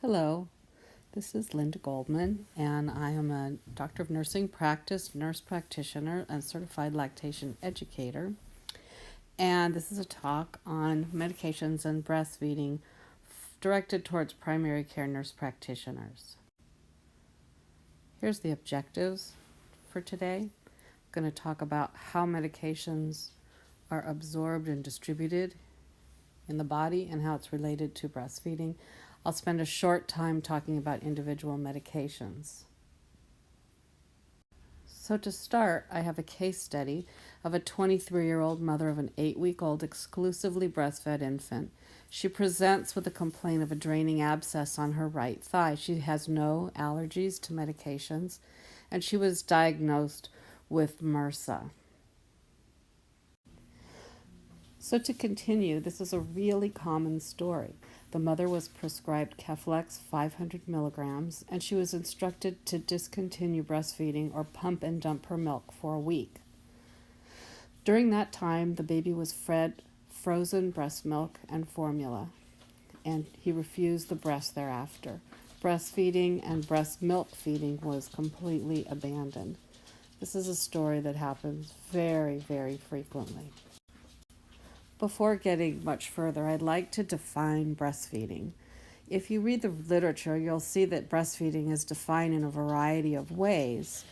Hello, this is Linda Goldman, and I am a doctor of nursing practice, nurse practitioner, and certified lactation educator. And this is a talk on medications and breastfeeding directed towards primary care nurse practitioners. Here's the objectives for today. I'm going to talk about how medications are absorbed and distributed in the body and how it's related to breastfeeding. I'll spend a short time talking about individual medications. So to start, I have a case study of a 23-year-old mother of an 8-week-old exclusively breastfed infant. She presents with a complaint of a draining abscess on her right thigh. She has no allergies to medications, and she was diagnosed with MRSA. So to continue, this is a really common story. The mother was prescribed Keflex 500 milligrams, and she was instructed to discontinue breastfeeding or pump and dump her milk for a week. During that time, the baby was fed frozen breast milk and formula, and he refused the breast thereafter. Breastfeeding and breast milk feeding was completely abandoned. This is a story that happens very, very frequently. Before getting much further, I'd like to define breastfeeding. If you read the literature, you'll see that breastfeeding is defined in a variety of ways.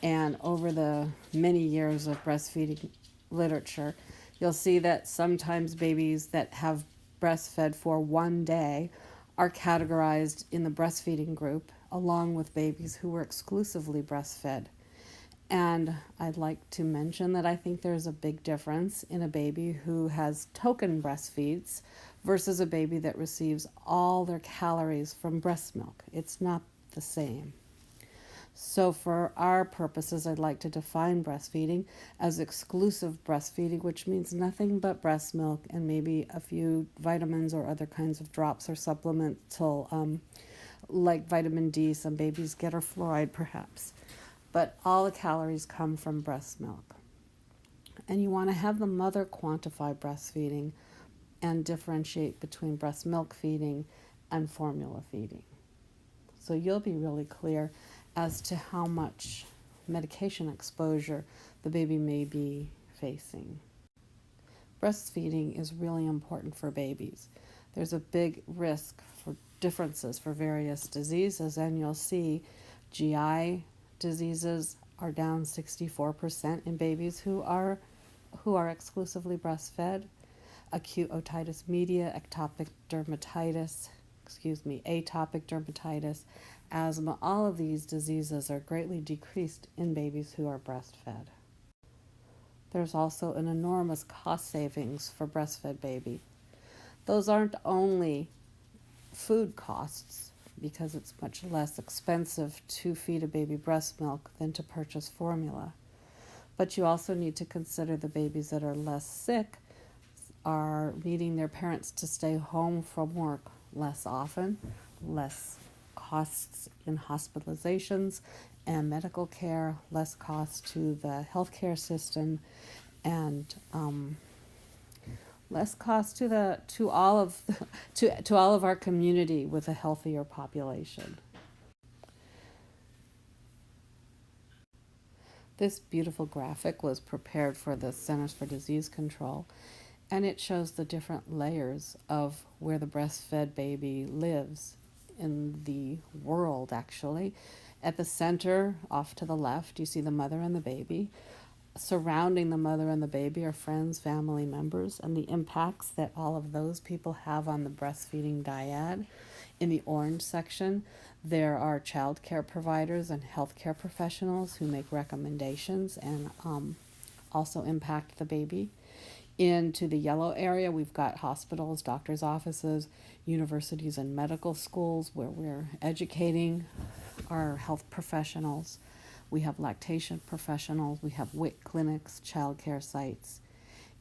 And over the many years of breastfeeding literature, you'll see that sometimes babies that have breastfed for one day are categorized in the breastfeeding group, along with babies who were exclusively breastfed. And I'd like to mention that I think there's a big difference in a baby who has token breastfeeds versus a baby that receives all their calories from breast milk. It's not the same. So for our purposes, I'd like to define breastfeeding as exclusive breastfeeding, which means nothing but breast milk and maybe a few vitamins or other kinds of drops or supplemental, like vitamin D, some babies get, or fluoride perhaps. But all the calories come from breast milk. And you want to have the mother quantify breastfeeding and differentiate between breast milk feeding and formula feeding. So you'll be really clear as to how much medication exposure the baby may be facing. Breastfeeding is really important for babies. There's a big risk for differences for various diseases, and you'll see GI diseases are down 64% in babies who are exclusively breastfed. Acute otitis media, atopic dermatitis, asthma, all of these diseases are greatly decreased in babies who are breastfed. There's also an enormous cost savings for breastfed baby. Those aren't only food costs, because it's much less expensive to feed a baby breast milk than to purchase formula. But you also need to consider the babies that are less sick are needing their parents to stay home from work less often, less costs in hospitalizations and medical care, less cost to the healthcare system, and less cost to all of our community with a healthier population. This beautiful graphic was prepared for the Centers for Disease Control, and it shows the different layers of where the breastfed baby lives in the world, actually. At the center, off to the left, you see the mother and the baby. Surrounding the mother and the baby are friends, family members, and the impacts that all of those people have on the breastfeeding dyad. In the orange section, there are child care providers and healthcare professionals who make recommendations and also impact the baby. Into the yellow area, we've got hospitals, doctors' offices, universities, and medical schools where we're educating our health professionals. We have lactation professionals, we have WIC clinics, child care sites.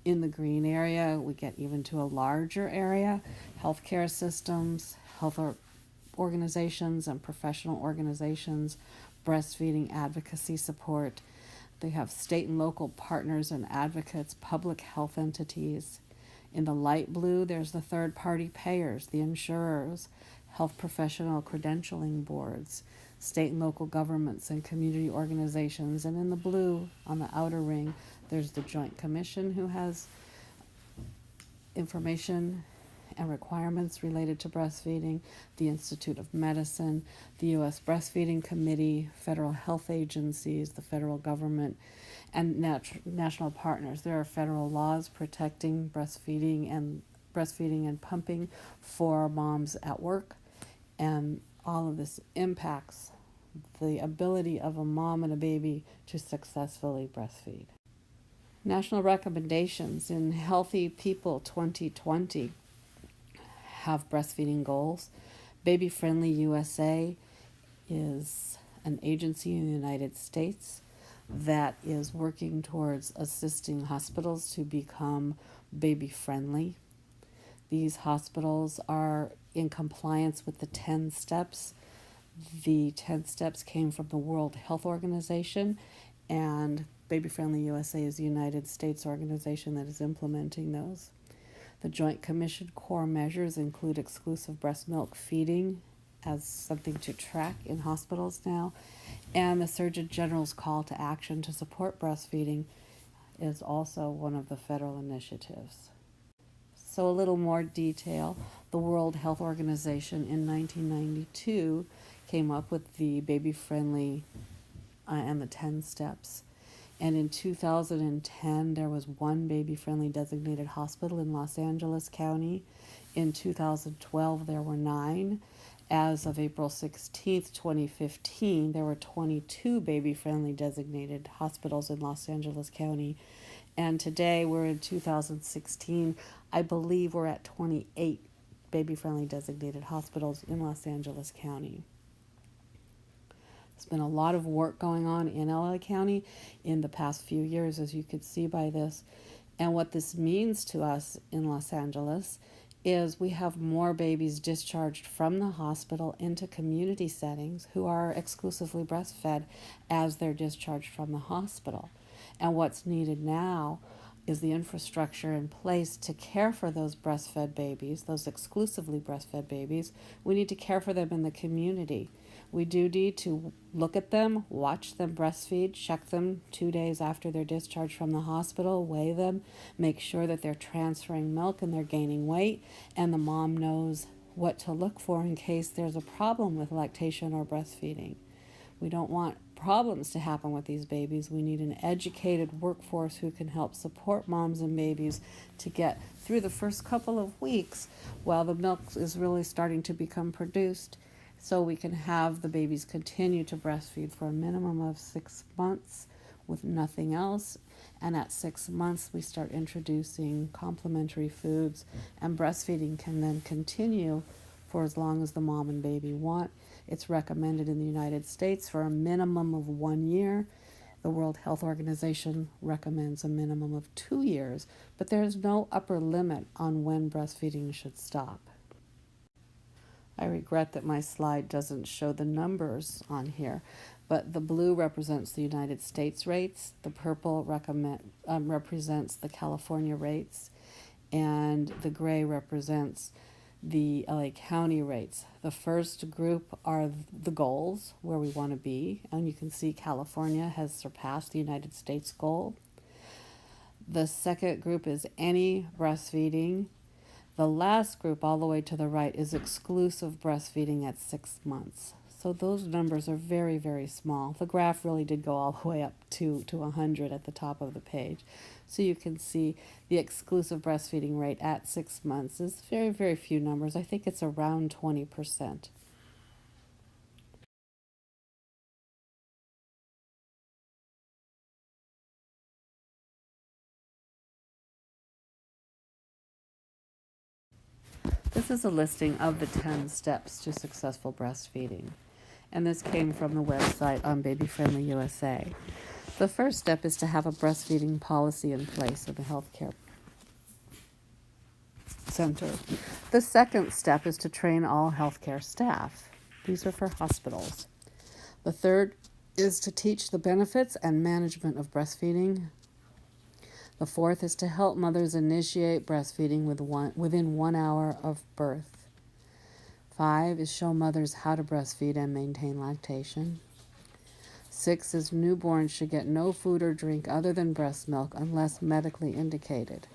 In the green area, we get even to a larger area, healthcare systems, health organizations and professional organizations, breastfeeding advocacy support. They have state and local partners and advocates, public health entities. In the light blue, there's the third-party payers, the insurers, health professional credentialing boards, state and local governments and community organizations. And in the blue, on the outer ring, there's the Joint Commission, who has information and requirements related to breastfeeding, the Institute of Medicine, the U.S. Breastfeeding Committee, federal health agencies, the federal government, and national partners. There are federal laws protecting breastfeeding and pumping for moms at work, and all of this impacts the ability of a mom and a baby to successfully breastfeed. National recommendations in Healthy People 2020 have breastfeeding goals. Baby Friendly USA is an agency in the United States that is working towards assisting hospitals to become baby friendly. These hospitals are in compliance with the 10 steps. The 10 steps came from the World Health Organization, and Baby Friendly USA is the United States organization that is implementing those. The Joint Commission core measures include exclusive breast milk feeding as something to track in hospitals now, and the Surgeon General's call to action to support breastfeeding is also one of the federal initiatives. So a little more detail. The World Health Organization in 1992 came up with the baby friendly and the 10 steps. And in 2010, there was one baby-friendly designated hospital in Los Angeles County. In 2012, there were 9. As of April 16th, 2015, there were 22 baby-friendly designated hospitals in Los Angeles County. And today, we're in 2016. I believe we're at 28 baby-friendly designated hospitals in Los Angeles County. There's been a lot of work going on in LA County in the past few years, as you could see by this. And what this means to us in Los Angeles is we have more babies discharged from the hospital into community settings who are exclusively breastfed as they're discharged from the hospital. And what's needed now is the infrastructure in place to care for those breastfed babies, those exclusively breastfed babies. We need to care for them in the community. We do need to look at them, watch them breastfeed, check them 2 days after they're discharged from the hospital, weigh them, make sure that they're transferring milk and they're gaining weight, and the mom knows what to look for in case there's a problem with lactation or breastfeeding. We don't want problems to happen with these babies. We need an educated workforce who can help support moms and babies to get through the first couple of weeks while the milk is really starting to become produced, so we can have the babies continue to breastfeed for a minimum of 6 months with nothing else. And at 6 months, we start introducing complementary foods, and breastfeeding can then continue for as long as the mom and baby want. It's recommended in the United States for a minimum of 1 year. The World Health Organization recommends a minimum of 2 years, but there is no upper limit on when breastfeeding should stop. I regret that my slide doesn't show the numbers on here, but the blue represents the United States rates, the purple represents the California rates, and the gray represents the LA County rates. The first group are the goals, where we want to be, and you can see California has surpassed the United States goal. The second group is any breastfeeding. The last group, all the way to the right, is exclusive breastfeeding at 6 months. So those numbers are very, very small. The graph really did go all the way up to 100 at the top of the page. So you can see the exclusive breastfeeding rate at 6 months is very, very few numbers. I think it's around 20%. This is a listing of the 10 steps to successful breastfeeding, and this came from the website on Baby Friendly USA. The first step is to have a breastfeeding policy in place in the healthcare center. The second step is to train all healthcare staff. These are for hospitals. The third is to teach the benefits and management of breastfeeding. The fourth is to help mothers initiate breastfeeding within 1 hour of birth. 5 is show mothers how to breastfeed and maintain lactation. 6 is newborns should get no food or drink other than breast milk unless medically indicated.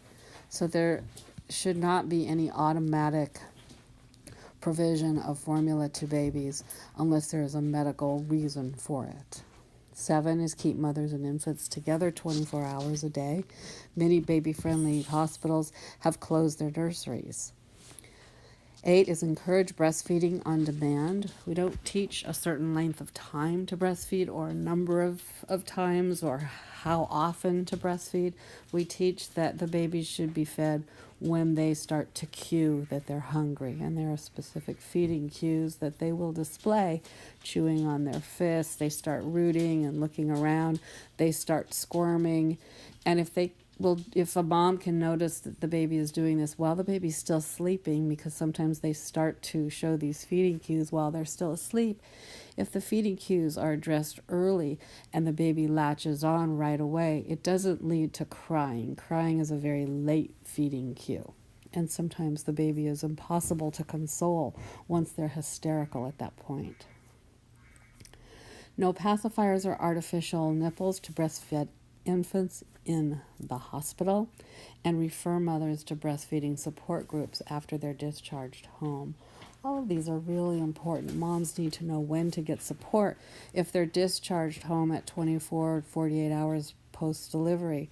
So there should not be any automatic provision of formula to babies unless there is a medical reason for it. 7 is keep mothers and infants together 24 hours a day. Many baby-friendly hospitals have closed their nurseries. 8 is encourage breastfeeding on demand. We don't teach a certain length of time to breastfeed or a number of times or how often to breastfeed. We teach that the babies should be fed when they start to cue that they're hungry, and there are specific feeding cues that they will display: chewing on their fists, they start rooting and looking around, they start squirming, and if a mom can notice that the baby is doing this while the baby's still sleeping, because sometimes they start to show these feeding cues while they're still asleep, if the feeding cues are addressed early and the baby latches on right away, it doesn't lead to crying. Crying is a very late feeding cue, and sometimes the baby is impossible to console once they're hysterical at that point. No pacifiers or artificial nipples to breastfeed infants in the hospital, and refer mothers to breastfeeding support groups after they're discharged home. All of these are really important. Moms need to know when to get support if they're discharged home at 24, 48 hours post-delivery.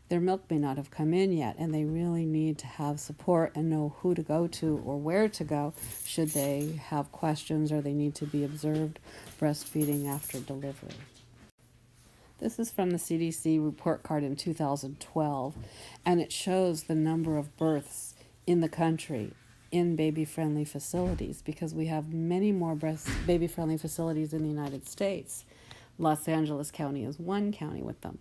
Their milk may not have come in yet, and they really need to have support and know who to go to or where to go should they have questions or they need to be observed breastfeeding after delivery. This is from the CDC report card in 2012, and it shows the number of births in the country in baby-friendly facilities, because we have many more baby-friendly facilities in the United States. Los Angeles County is one county with them.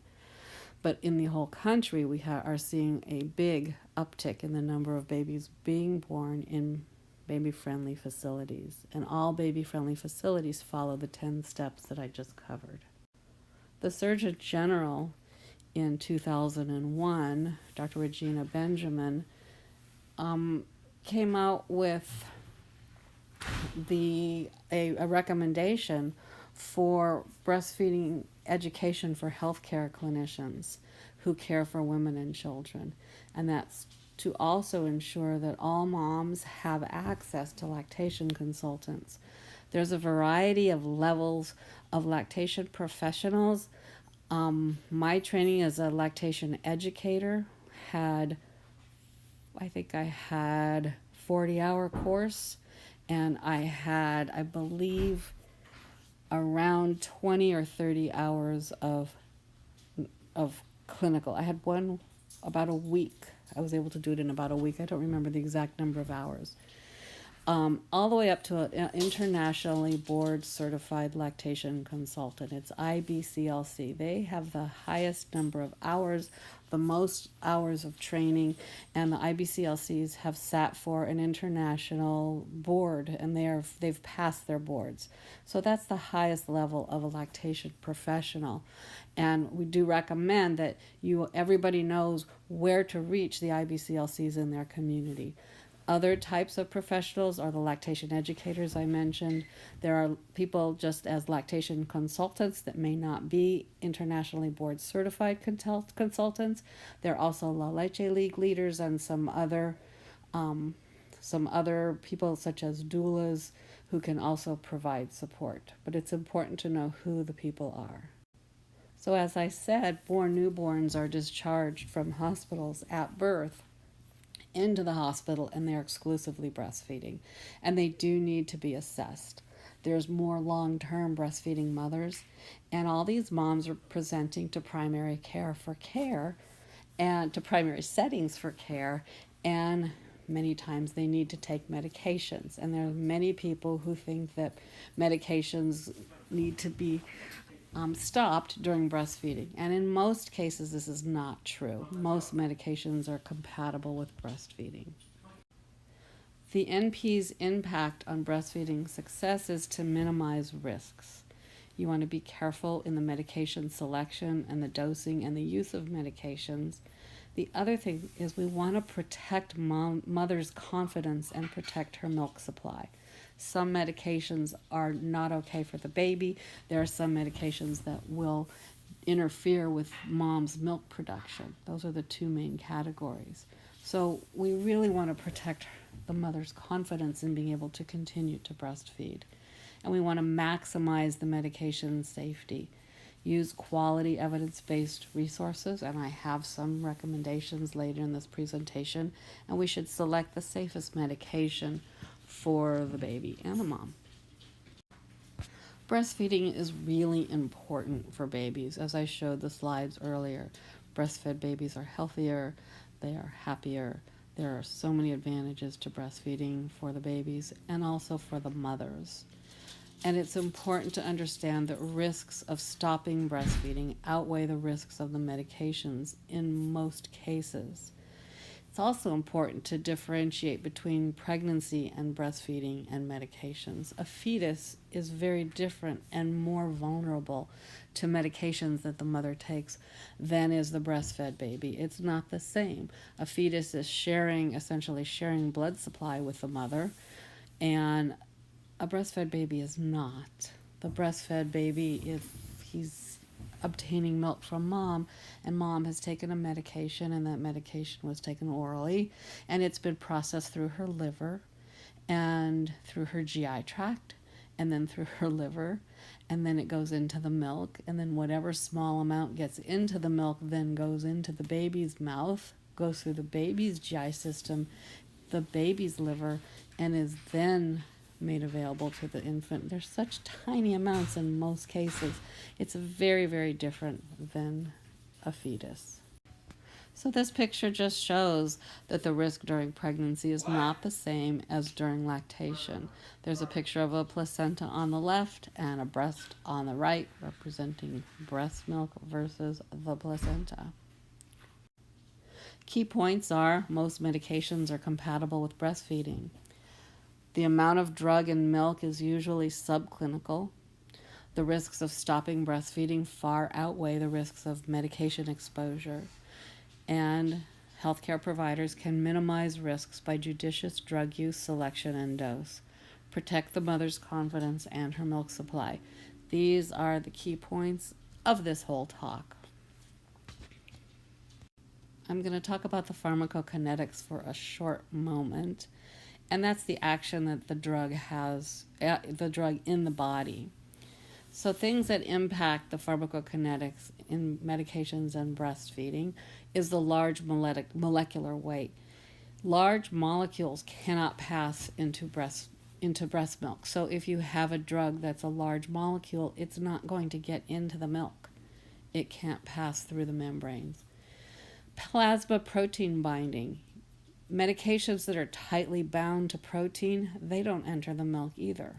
But in the whole country, we are seeing a big uptick in the number of babies being born in baby-friendly facilities. And all baby-friendly facilities follow the 10 steps that I just covered. The Surgeon General in 2001, Dr. Regina Benjamin, came out with a recommendation for breastfeeding education for healthcare clinicians who care for women and children. And that's to also ensure that all moms have access to lactation consultants. There's a variety of levels of lactation professionals. My training as a lactation educator I had 40-hour course, and I had, I believe, around 20 or 30 hours of clinical. I had one about a week. I was able to do it in about a week. I don't remember the exact number of hours. All the way up to an internationally board certified lactation consultant. It's IBCLC. They have the highest number of hours, the most hours of training, and the IBCLCs have sat for an international board, and they've passed their boards. So that's the highest level of a lactation professional. And we do recommend that everybody knows where to reach the IBCLCs in their community. Other types of professionals are the lactation educators I mentioned. There are people just as lactation consultants that may not be internationally board certified consultants. There are also La Leche League leaders and some other people such as doulas who can also provide support. But it's important to know who the people are. So as I said, born newborns are discharged from hospitals at birth into the hospital, and they're exclusively breastfeeding, and they do need to be assessed. There's more long-term breastfeeding mothers, and all these moms are presenting to primary care for care and to primary settings for care, and many times they need to take medications, and there are many people who think that medications need to be stopped during breastfeeding. And in most cases, this is not true. Most medications are compatible with breastfeeding. The NP's impact on breastfeeding success is to minimize risks. You want to be careful in the medication selection and the dosing and the use of medications. The other thing is we want to protect mother's confidence and protect her milk supply. Some medications are not okay for the baby. There are some medications that will interfere with mom's milk production. Those are the two main categories. So we really want to protect the mother's confidence in being able to continue to breastfeed. And we want to maximize the medication safety. Use quality evidence-based resources, and I have some recommendations later in this presentation, and we should select the safest medication for the baby and the mom. Breastfeeding is really important for babies. As I showed the slides earlier, breastfed babies are healthier, they are happier. There are so many advantages to breastfeeding for the babies and also for the mothers. And it's important to understand that risks of stopping breastfeeding outweigh the risks of the medications in most cases. It's also important to differentiate between pregnancy and breastfeeding and medications. A fetus is very different and more vulnerable to medications that the mother takes than is the breastfed baby. It's not the same. A fetus is essentially sharing blood supply with the mother, and a breastfed baby is not. The breastfed baby, if he's obtaining milk from mom, and mom has taken a medication, and that medication was taken orally, and it's been processed through her liver and through her GI tract, and then through her liver, and then it goes into the milk, and then whatever small amount gets into the milk then goes into the baby's mouth, goes through the baby's GI system, the baby's liver, and is then made available to the infant. There's such tiny amounts in most cases. It's very, very different than a fetus. So this picture just shows that the risk during pregnancy is not the same as during lactation. There's a picture of a placenta on the left and a breast on the right, representing breast milk versus the placenta. Key points are most medications are compatible with breastfeeding. The amount of drug in milk is usually subclinical. The risks of stopping breastfeeding far outweigh the risks of medication exposure. And healthcare providers can minimize risks by judicious drug use, selection, and dose. Protect the mother's confidence and her milk supply. These are the key points of this whole talk. I'm going to talk about the pharmacokinetics for a short moment. And that's the action that the drug has, the drug in the body. So things that impact the pharmacokinetics in medications and breastfeeding is the large molecular weight. Large molecules cannot pass into breast milk. So if you have a drug that's a large molecule, it's not going to get into the milk. It can't pass through the membranes. Plasma protein binding. Medications that are tightly bound to protein, they don't enter the milk either.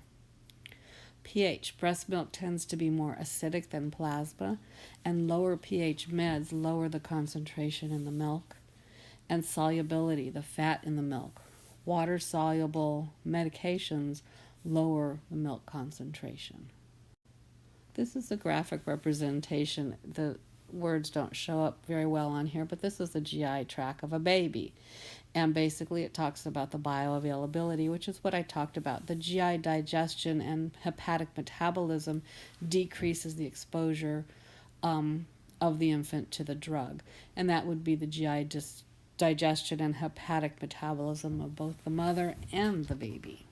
pH. Breast milk tends to be more acidic than plasma, and lower pH meds lower the concentration in the milk. And solubility, the fat in the milk. Water-soluble medications lower the milk concentration. This is a graphic representation. The words don't show up very well on here, but this is the GI tract of a baby. And basically it talks about the bioavailability, which is what I talked about. The GI digestion and hepatic metabolism decreases the exposure of the infant to the drug. And that would be the GI digestion and hepatic metabolism of both the mother and the baby.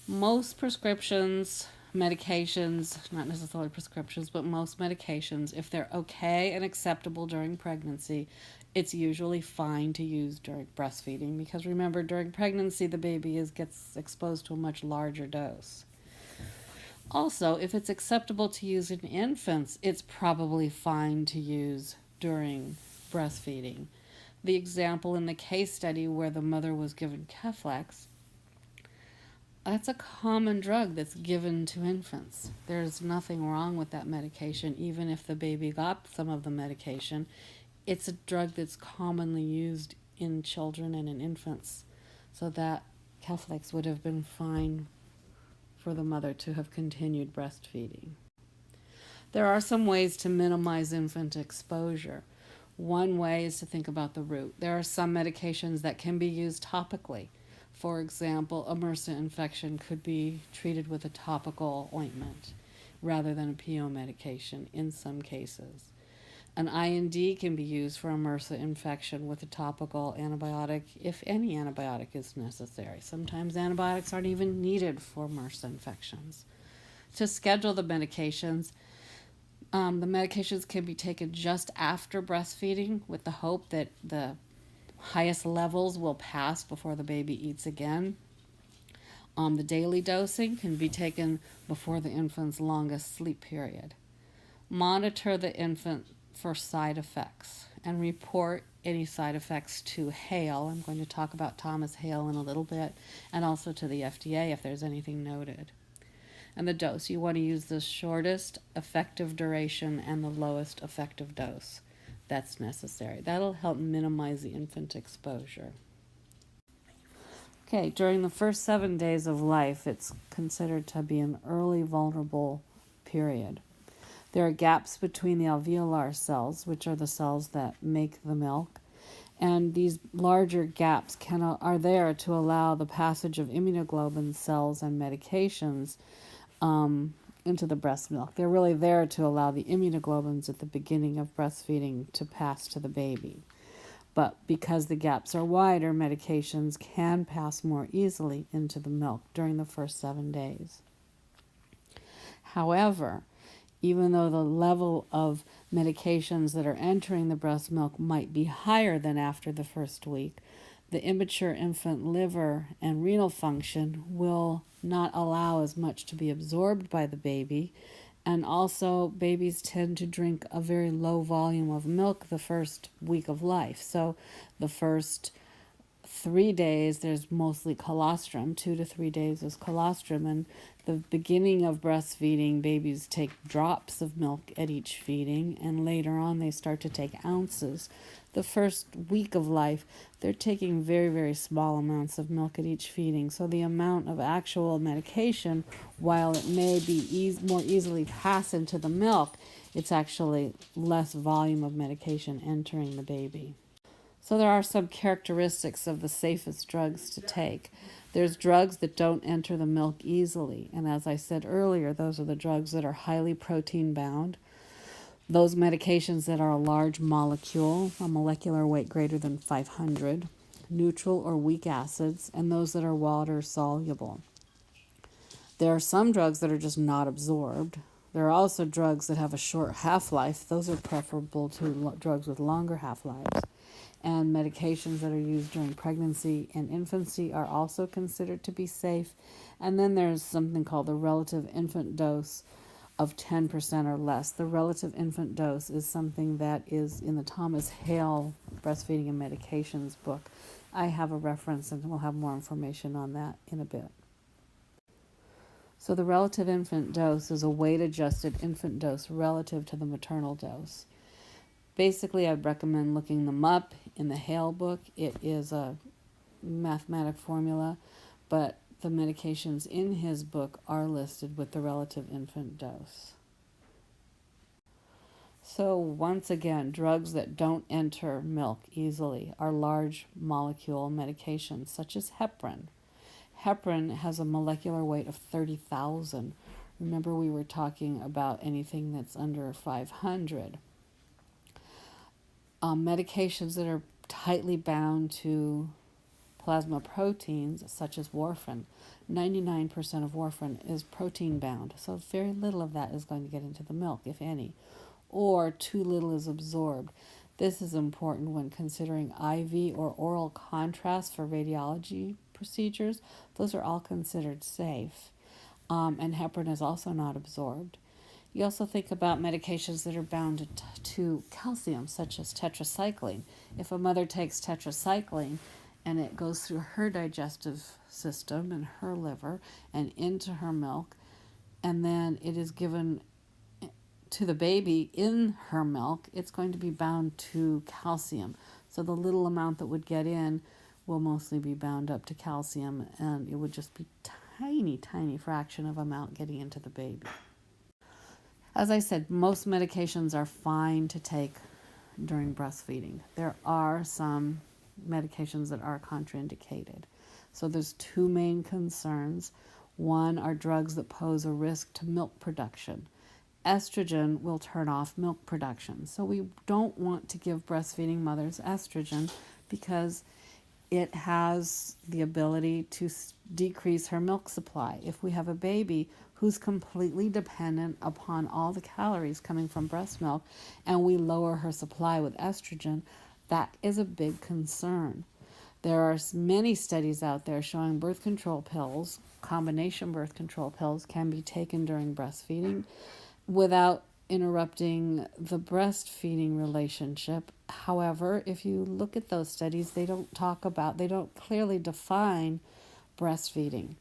Most prescriptions, medications, not necessarily prescriptions, but most medications, if they're okay and acceptable during pregnancy, it's usually fine to use during breastfeeding, because remember, during pregnancy the baby gets exposed to a much larger dose. Also, if it's acceptable to use in infants, it's probably fine to use during breastfeeding. The example in the case study where the mother was given Keflex, that's a common drug that's given to infants. There's nothing wrong with that medication, even if the baby got some of the medication. It's a drug that's commonly used in children and in infants, so that Keflex would have been fine for the mother to have continued breastfeeding. There are some ways to minimize infant exposure. One way is to think about the route. There are some medications that can be used topically. For example, a MRSA infection could be treated with a topical ointment rather than a PO medication in some cases. An IND can be used for a MRSA infection with a topical antibiotic if any antibiotic is necessary. Sometimes antibiotics aren't even needed for MRSA infections. To schedule the medications can be taken just after breastfeeding with the hope that the highest levels will pass before the baby eats again. The daily dosing can be taken before the infant's longest sleep period. Monitor the infant for side effects and report any side effects to Hale. I'm going to talk about Thomas Hale in a little bit, and also to the FDA if there's anything noted. And the dose, you want to use the shortest effective duration and the lowest effective dose that's necessary. That'll help minimize the infant exposure. Okay, during the first 7 days of life, it's considered to be an early vulnerable period. There are gaps between the alveolar cells, which are the cells that make the milk, and these larger gaps are there to allow the passage of immunoglobulin cells and medications into the breast milk. They're really there to allow the immunoglobulins at the beginning of breastfeeding to pass to the baby. But because the gaps are wider, medications can pass more easily into the milk during the first 7 days. However, even though the level of medications that are entering the breast milk might be higher than after the first week, the immature infant liver and renal function will not allow as much to be absorbed by the baby. And also, babies tend to drink a very low volume of milk the first week of life. So the first 3 days, there's mostly colostrum. 2 to 3 days is colostrum. And the beginning of breastfeeding, babies take drops of milk at each feeding, and later on they start to take ounces. The first week of life, they're taking very, very small amounts of milk at each feeding. So the amount of actual medication, while it may be more easily pass into the milk, it's actually less volume of medication entering the baby. So there are some characteristics of the safest drugs to take. There's drugs that don't enter the milk easily. And as I said earlier, those are the drugs that are highly protein bound. Those medications that are a large molecule, a molecular weight greater than 500, neutral or weak acids, and those that are water soluble. There are some drugs that are just not absorbed. There are also drugs that have a short half-life. Those are preferable to drugs with longer half-lives. And medications that are used during pregnancy and infancy are also considered to be safe. And then there's something called the relative infant dose of 10% or less. The relative infant dose is something that is in the Thomas Hale Breastfeeding and Medications book. I have a reference, and we'll have more information on that in a bit. So the relative infant dose is a weight-adjusted infant dose relative to the maternal dose. Basically, I'd recommend looking them up in the Hale book. It is a mathematic formula, but the medications in his book are listed with the relative infant dose. So once again, drugs that don't enter milk easily are large molecule medications such as heparin. Heparin has a molecular weight of 30,000. Remember, we were talking about anything that's under 500. Medications that are tightly bound to plasma proteins, such as warfarin. 99% of warfarin is protein bound, so very little of that is going to get into the milk, if any, or too little is absorbed. This is important when considering IV or oral contrast for radiology procedures. Those are all considered safe, and heparin is also not absorbed. You also think about medications that are bound to calcium, such as tetracycline. If a mother takes tetracycline and it goes through her digestive system and her liver and into her milk, and then it is given to the baby in her milk, it's going to be bound to calcium. So the little amount that would get in will mostly be bound up to calcium, and it would just be tiny, tiny fraction of amount getting into the baby. As I said, most medications are fine to take during breastfeeding. There are some medications that are contraindicated. So there's two main concerns. One are drugs that pose a risk to milk production. Estrogen will turn off milk production. So we don't want to give breastfeeding mothers estrogen because it has the ability to decrease her milk supply. If we have a baby who's completely dependent upon all the calories coming from breast milk and we lower her supply with estrogen, that is a big concern. There are many studies out there showing birth control pills, combination birth control pills, can be taken during breastfeeding without interrupting the breastfeeding relationship. However, if you look at those studies, they don't clearly define breastfeeding.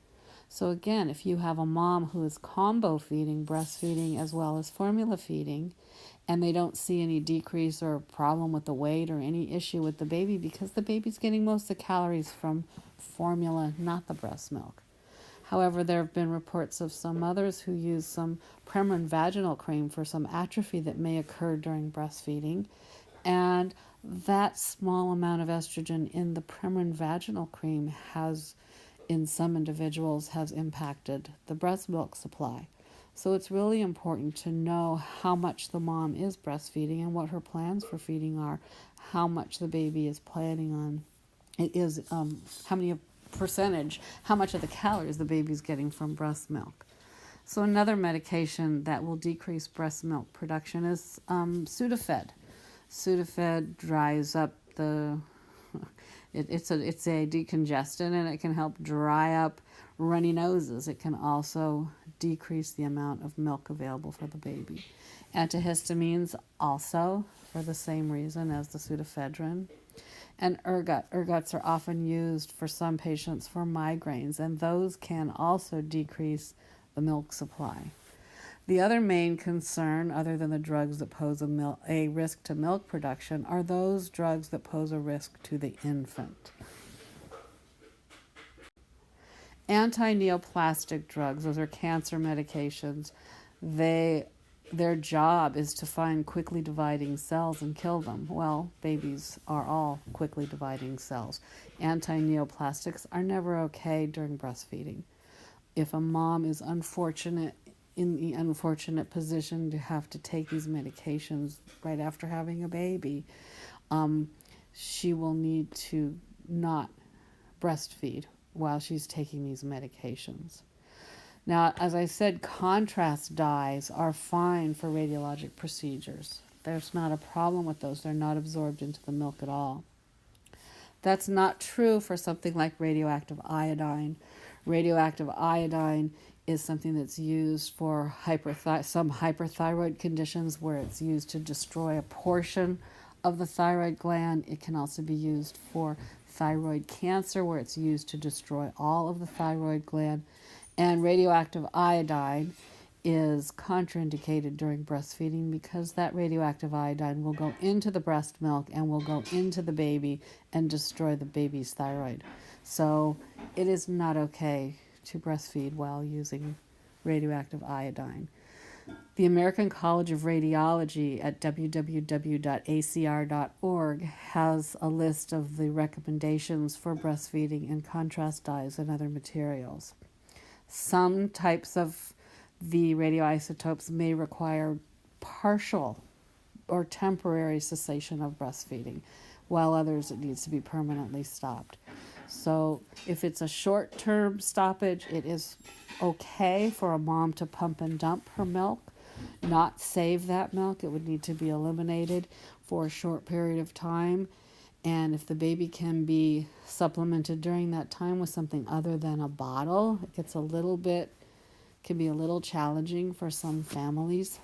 So again, if you have a mom who is combo feeding, breastfeeding as well as formula feeding, and they don't see any decrease or problem with the weight or any issue with the baby because the baby's getting most of the calories from formula, not the breast milk. However, there have been reports of some mothers who use some Premarin vaginal cream for some atrophy that may occur during breastfeeding, and that small amount of estrogen in the Premarin vaginal cream has, in some individuals, has impacted the breast milk supply. So it's really important to know how much the mom is breastfeeding and what her plans for feeding are, how much the baby is planning on. It is how much of the calories the baby's getting from breast milk. So another medication that will decrease breast milk production is Sudafed. Sudafed dries up it's a decongestant, and it can help dry up runny noses. It can also decrease the amount of milk available for the baby. Antihistamines also, for the same reason as the pseudoephedrine. And ergot. Ergots are often used for some patients for migraines, and those can also decrease the milk supply. The other main concern, other than the drugs that pose a risk to milk production, are those drugs that pose a risk to the infant. Anti-neoplastic drugs, those are cancer medications. Their job is to find quickly dividing cells and kill them. Well, babies are all quickly dividing cells. Anti-neoplastics are never okay during breastfeeding. If a mom is in the unfortunate position to have to take these medications right after having a baby, she will need to not breastfeed while she's taking these medications. Now, as I said, contrast dyes are fine for radiologic procedures. There's not a problem with those. They're not absorbed into the milk at all. That's not true for something like radioactive iodine. Radioactive iodine is something that's used for some hyperthyroid conditions where it's used to destroy a portion of the thyroid gland. It can also be used for thyroid cancer where it's used to destroy all of the thyroid gland. And radioactive iodine is contraindicated during breastfeeding because that radioactive iodine will go into the breast milk and will go into the baby and destroy the baby's thyroid. So it is not okay to breastfeed while using radioactive iodine. The American College of Radiology at www.acr.org has a list of the recommendations for breastfeeding and contrast dyes and other materials. Some types of the radioisotopes may require partial or temporary cessation of breastfeeding, while others it needs to be permanently stopped. So if it's a short-term stoppage, it is okay for a mom to pump and dump her milk, not save that milk. It would need to be eliminated for a short period of time. And if the baby can be supplemented during that time with something other than a bottle, it can be a little challenging for some families.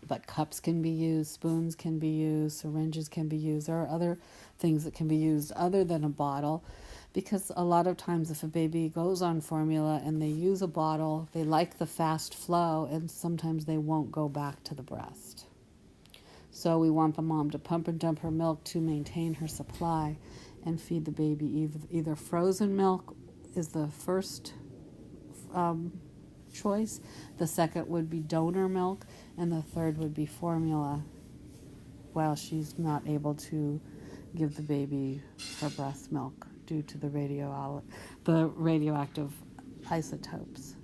But cups can be used, spoons can be used, syringes can be used. There are other things that can be used other than a bottle, because a lot of times if a baby goes on formula and they use a bottle, they like the fast flow, and sometimes they won't go back to the breast. So we want the mom to pump and dump her milk to maintain her supply and feed the baby. Either frozen milk is the first choice, the second would be donor milk, and the third would be formula while she's not able to give the baby her breast milk due to the radioactive isotopes.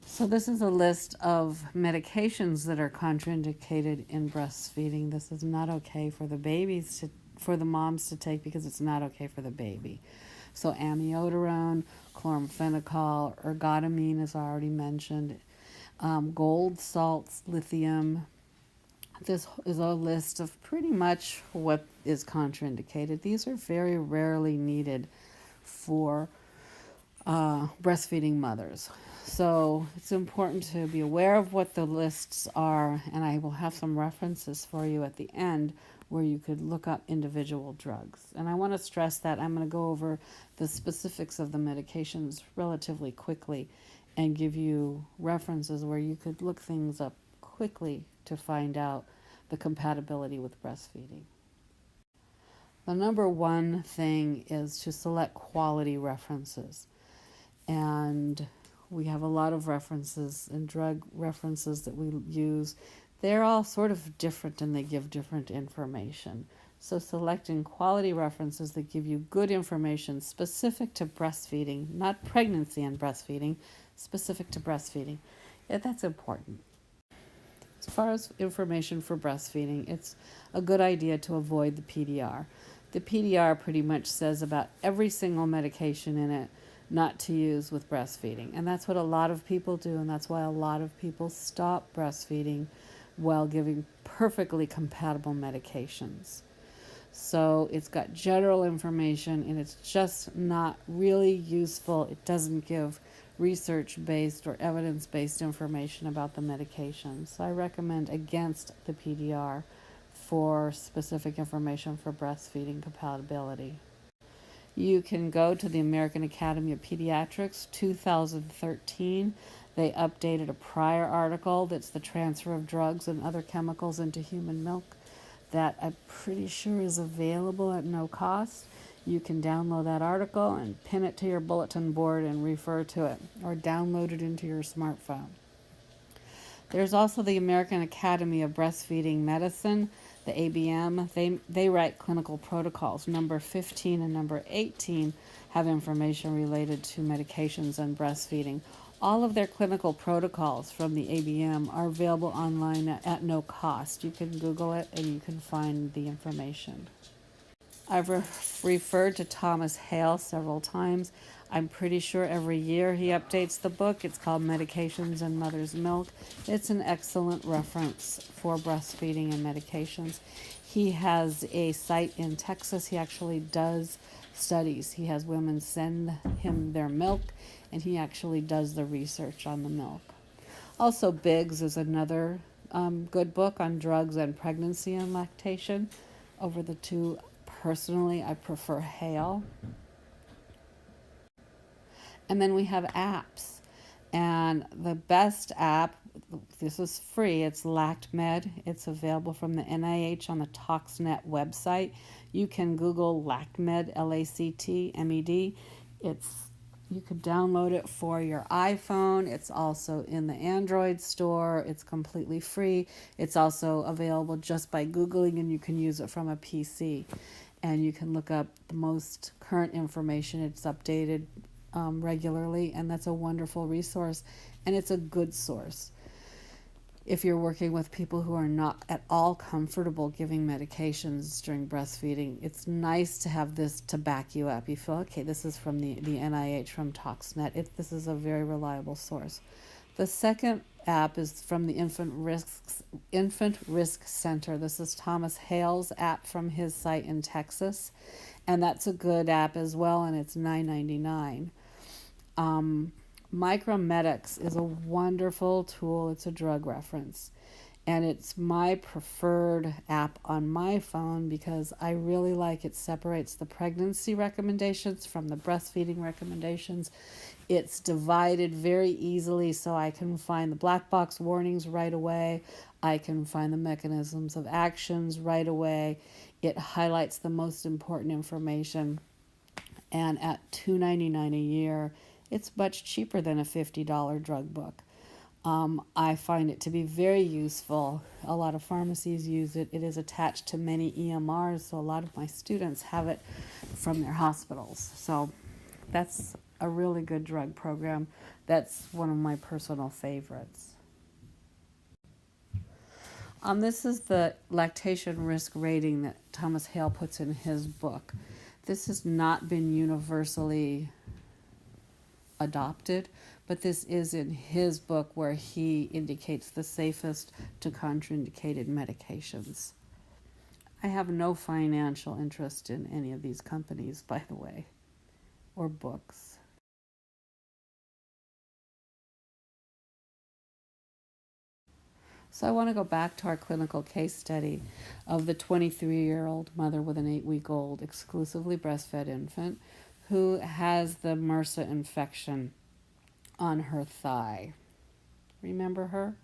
So this is a list of medications that are contraindicated in breastfeeding. This is not okay for for the moms to take because it's not okay for the baby. So amiodarone, chloramphenicol, ergotamine, as I already mentioned, gold salts, lithium. This is a list of pretty much what is contraindicated. These are very rarely needed for breastfeeding mothers. So it's important to be aware of what the lists are, and I will have some references for you at the end where you could look up individual drugs. And I want to stress that I'm going to go over the specifics of the medications relatively quickly and give you references where you could look things up quickly to find out the compatibility with breastfeeding. The number one thing is to select quality references. And we have a lot of references and drug references that we use. They're all sort of different and they give different information. So selecting quality references that give you good information specific to breastfeeding, not pregnancy and breastfeeding, specific to breastfeeding, that's important. As far as information for breastfeeding, it's a good idea to avoid the PDR. The PDR pretty much says about every single medication in it not to use with breastfeeding. And that's what a lot of people do, and that's why a lot of people stop breastfeeding while giving perfectly compatible medications. So it's got general information, and it's just not really useful. It doesn't give research-based or evidence-based information about the medications. So I recommend against the PDR for specific information for breastfeeding compatibility. You can go to the American Academy of Pediatrics 2013. They updated a prior article that's the transfer of drugs and other chemicals into human milk that I'm pretty sure is available at no cost. You can download that article and pin it to your bulletin board and refer to it, or download it into your smartphone. There's also the American Academy of Breastfeeding Medicine, the ABM. They write clinical protocols. Number 15 and number 18 have information related to medications and breastfeeding. All of their clinical protocols from the ABM are available online at no cost. You can Google it and you can find the information. I've referred to Thomas Hale several times. I'm pretty sure every year he updates the book. It's called Medications and Mother's Milk. It's an excellent reference for breastfeeding and medications. He has a site in Texas. He actually does studies. He has women send him their milk, and he actually does the research on the milk. Also, Biggs is another good book on drugs and pregnancy and lactation. Over the two, personally, I prefer Hale. And then we have apps. And the best app, this is free, it's LactMed. It's available from the NIH on the ToxNet website. You can Google LactMed, LACTMED. You could download it for your iPhone. It's also in the Android store. It's completely free. It's also available just by Googling, and you can use it from a PC. And you can look up the most current information. It's updated regularly, and that's a wonderful resource, and it's a good source. If you're working with people who are not at all comfortable giving medications during breastfeeding, it's nice to have this to back you up. You feel, okay, this is from the NIH, from ToxNet. This is a very reliable source. The second app is from the Infant Risk Center. This is Thomas Hale's app from his site in Texas, and that's a good app as well, and it's $9.99. Micromedics is a wonderful tool. It's a drug reference, and it's my preferred app on my phone because I really like it. Separates the pregnancy recommendations from the breastfeeding recommendations. It's divided very easily, so I can find the black box warnings right away. I can find the mechanisms of actions right away. It highlights the most important information, and at $2.99 a year, it's much cheaper than a $50 drug book. I find it to be very useful. A lot of pharmacies use it. It is attached to many EMRs, so a lot of my students have it from their hospitals. So that's a really good drug program. That's one of my personal favorites. This is the lactation risk rating that Thomas Hale puts in his book. This has not been universally adopted, but this is in his book where he indicates the safest to contraindicated medications. I have no financial interest in any of these companies, by the way, or books. So I want to go back to our clinical case study of the 23-year-old mother with an 8-week-old exclusively breastfed infant who has the MRSA infection on her thigh. Remember her?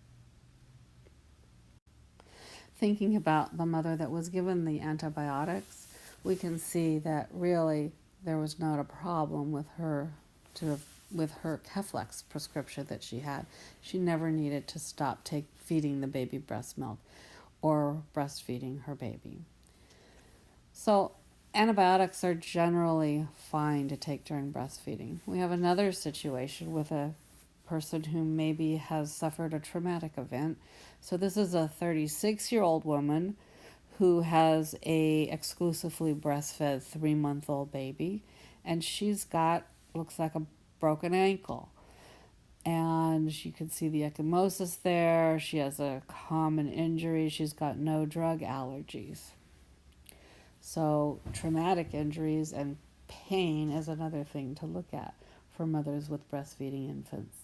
Thinking about the mother that was given the antibiotics, we can see that really there was not a problem with her Keflex prescription that she had. She never needed to stop feeding the baby breast milk or breastfeeding her baby. So antibiotics are generally fine to take during breastfeeding. We have another situation with a person who maybe has suffered a traumatic event. So this is a 36-year-old woman who has a exclusively breastfed 3-month-old baby, and she's got, looks like a broken ankle. And you can see the ecchymosis there. She has a common injury. She's got no drug allergies. So traumatic injuries and pain is another thing to look at for mothers with breastfeeding infants.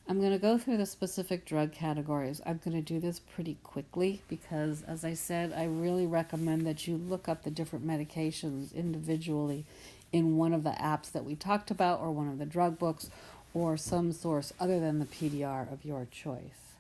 I'm going to go through the specific drug categories. I'm going to do this pretty quickly because, as I said, I really recommend that you look up the different medications individually in one of the apps that we talked about or one of the drug books or some source other than the PDR of your choice.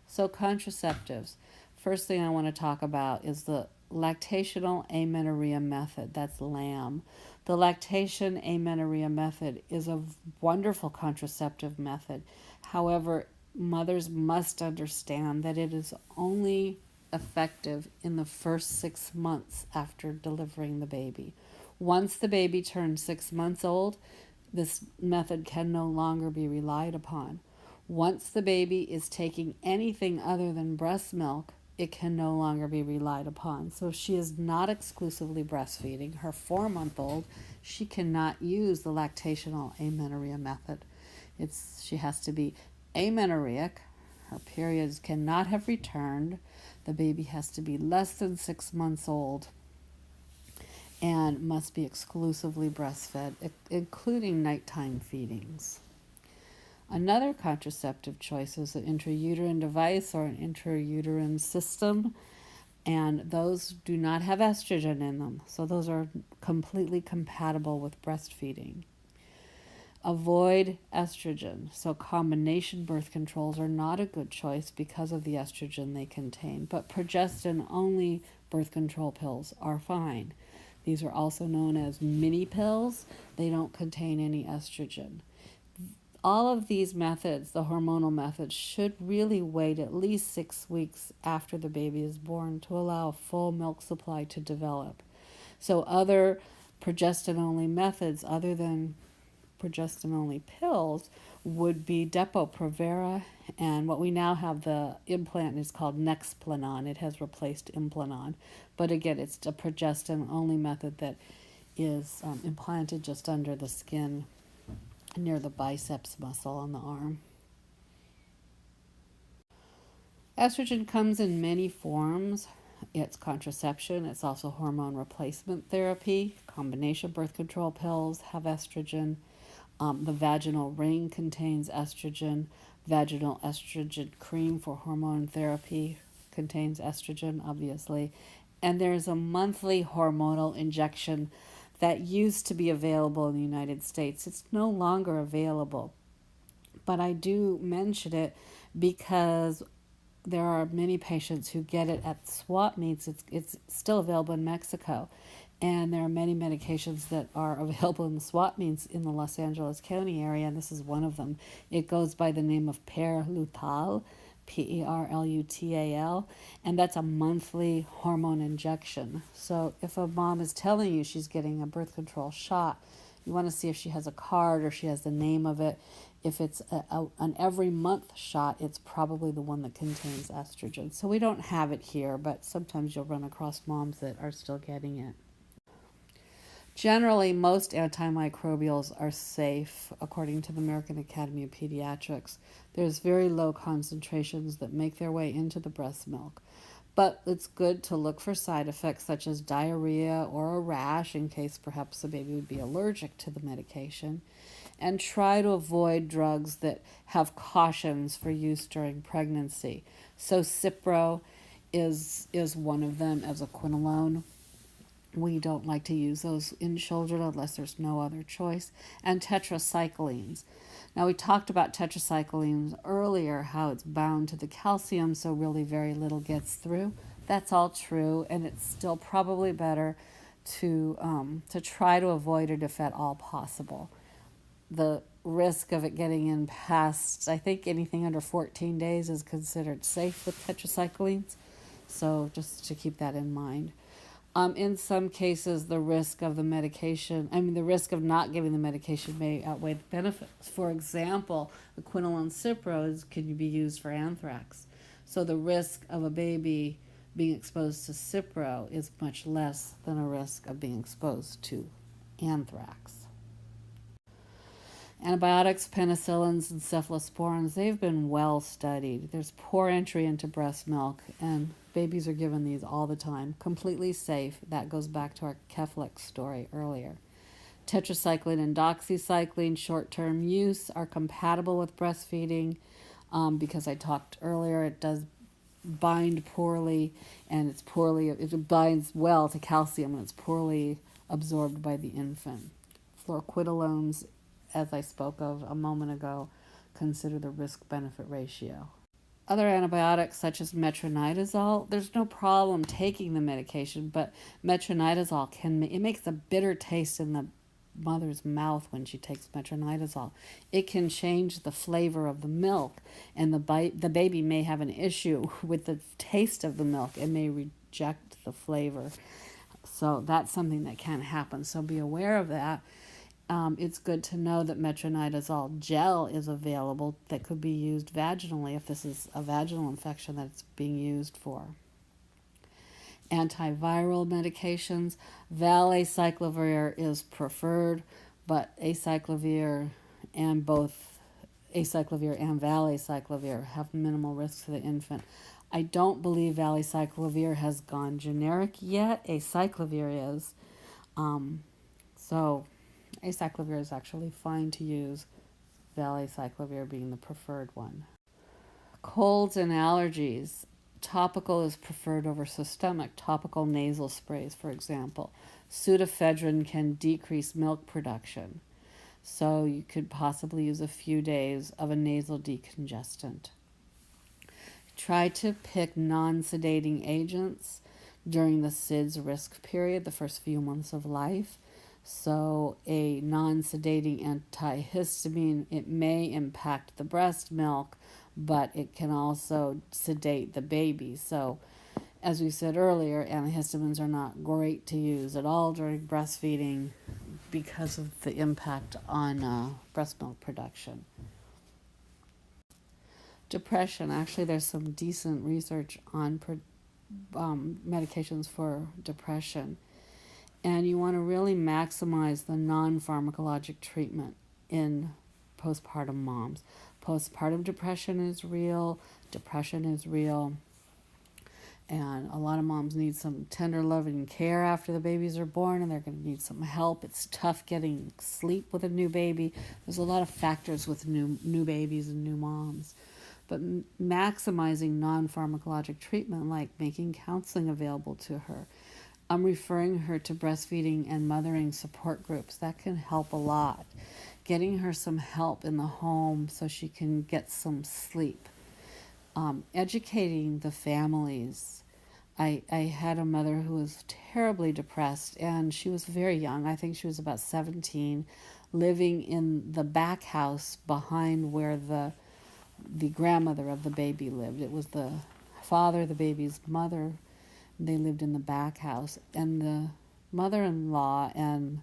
So contraceptives. First thing I want to talk about is the lactational amenorrhea method. That's LAM. The lactation amenorrhea method is a wonderful contraceptive method. However, mothers must understand that it is only effective in the first 6 months after delivering the baby. Once the baby turns 6 months old, this method can no longer be relied upon. Once the baby is taking anything other than breast milk, it can no longer be relied upon. So if she is not exclusively breastfeeding her 4-month-old, she cannot use the lactational amenorrhea method. She has to be amenorrheic. Her periods cannot have returned. The baby has to be less than 6 months old and must be exclusively breastfed, including nighttime feedings. Another contraceptive choice is an intrauterine device or an intrauterine system, and those do not have estrogen in them, so those are completely compatible with breastfeeding. Avoid estrogen, so combination birth controls are not a good choice because of the estrogen they contain, but progestin-only birth control pills are fine. These are also known as mini pills. They don't contain any estrogen. All of these methods, the hormonal methods, should really wait at least 6 weeks after the baby is born to allow a full milk supply to develop. So other progestin-only methods, other than progestin-only pills, would be Depo-Provera, and what we now have, the implant is called Nexplanon. It has replaced Implanon. But again, it's a progestin-only method that is implanted just under the skin near the biceps muscle on the arm. Estrogen comes in many forms. It's contraception. It's also hormone replacement therapy. Combination birth control pills have estrogen. The vaginal ring contains estrogen. Vaginal estrogen cream for hormone therapy contains estrogen, obviously. And there's a monthly hormonal injection that used to be available in the United States. It's no longer available. But I do mention it because there are many patients who get it at swap meets. It's still available in Mexico. And there are many medications that are available in the swap meets in the Los Angeles County area, and this is one of them. It goes by the name of Perlutal, Perlutal, and that's a monthly hormone injection. So if a mom is telling you she's getting a birth control shot, you want to see if she has a card or she has the name of it. If it's an every month shot, it's probably the one that contains estrogen. So we don't have it here, but sometimes you'll run across moms that are still getting it. Generally, most antimicrobials are safe, according to the American Academy of Pediatrics. There's very low concentrations that make their way into the breast milk. But it's good to look for side effects such as diarrhea or a rash in case perhaps the baby would be allergic to the medication. And try to avoid drugs that have cautions for use during pregnancy. So Cipro is one of them as a quinolone. We don't like to use those in children unless there's no other choice. And tetracyclines. Now, we talked about tetracyclines earlier, how it's bound to the calcium, so really very little gets through. That's all true, and it's still probably better to try to avoid it if at all possible. The risk of it getting in past, I think anything under 14 days is considered safe with tetracyclines, so just to keep that in mind. In some cases, the risk of the risk of not giving the medication may outweigh the benefits. For example, the quinolone Cipro can be used for anthrax. So the risk of a baby being exposed to Cipro is much less than a risk of being exposed to anthrax. Antibiotics, penicillins, and cephalosporins, they've been well studied. There's poor entry into breast milk, and babies are given these all the time. Completely safe. That goes back to our Keflex story earlier. Tetracycline and doxycycline, short-term use, are compatible with breastfeeding because I talked earlier, it does bind poorly, and it binds well to calcium, and it's poorly absorbed by the infant. Fluoroquinolones, as I spoke of a moment ago, consider the risk-benefit ratio. Other antibiotics, such as metronidazole, there's no problem taking the medication, but metronidazole it makes a bitter taste in the mother's mouth when she takes metronidazole. It can change the flavor of the milk, and the baby may have an issue with the taste of the milk and may reject the flavor. So that's something that can happen, so be aware of that. It's good to know that metronidazole gel is available that could be used vaginally if this is a vaginal infection that it's being used for. Antiviral medications, valacyclovir is preferred, but acyclovir and valacyclovir have minimal risk to the infant. I don't believe valacyclovir has gone generic yet. Acyclovir is. So acyclovir is actually fine to use, valacyclovir being the preferred one. Colds and allergies. Topical is preferred over systemic. Topical nasal sprays, for example. Pseudoephedrine can decrease milk production, so you could possibly use a few days of a nasal decongestant. Try to pick non-sedating agents during the SIDS risk period, the first few months of life. So a non-sedating antihistamine, it may impact the breast milk, but it can also sedate the baby. So as we said earlier, antihistamines are not great to use at all during breastfeeding because of the impact on breast milk production. Depression. Actually, there's some decent research on medications for depression. And you want to really maximize the non-pharmacologic treatment in postpartum moms. Postpartum depression is real. Depression is real. And a lot of moms need some tender loving care after the babies are born, and they're going to need some help. It's tough getting sleep with a new baby. There's a lot of factors with new babies and new moms. But maximizing non-pharmacologic treatment, like making counseling available to her, referring her to breastfeeding and mothering support groups, that can help a lot. Getting her some help in the home so she can get some sleep. Educating the families I had a mother who was terribly depressed, and she was very young. I think she was about 17, living in the back house behind where the grandmother of the baby lived. It was the father, the baby's mother. They lived in the back house, and the mother-in-law and